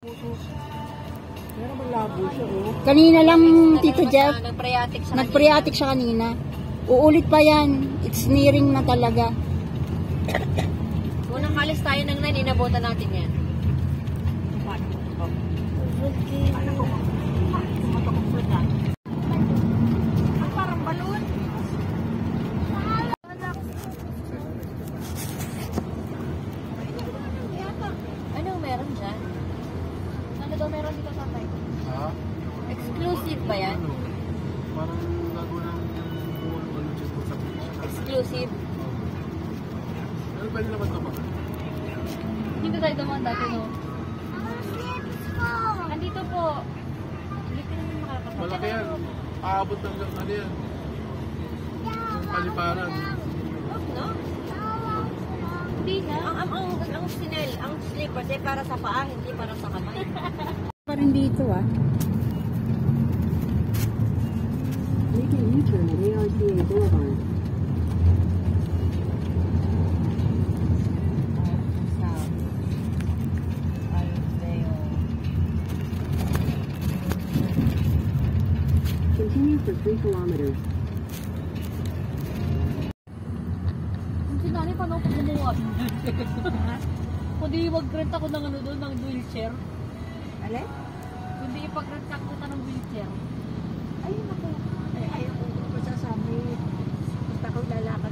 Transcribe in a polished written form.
Pero malabo siya, oh. Kanina lang, Tito Jeff. Nag-phreatic Siya kanina. Uulit pa yan. It's nearing na talaga. Unang kalis tayo ng 9, inabutan natin yan. Parang balon. Ano meron dyan? Ano daw meron dito, tatay? Ha? Exclusive ba yan? Ano? Parang lago ng ano dyan sa picture. Exclusive. Ano ba nila ito ba? Dito tayo dumaan dati, no? Andito po. Hindi ko naman makakapag. Malaki yan. Aabot hanggang ano yan. Yung paliparan. No? Hindi na. Ang sinel, ang slippers ay para sa paa, hindi para sa kamay. Pa rin dito, ah. Make a U-turn at ARCA Boulevard. Continue for 3 kilometers. Hindi na rin, paano ako gumawa? Kundi mag-rent ako ng ano doon, ng wheelchair. Alay? Kundi ipag-rent ako ng wheelchair. Ayun ako. Ay, ayaw ko masasabi. Basta ko lalakad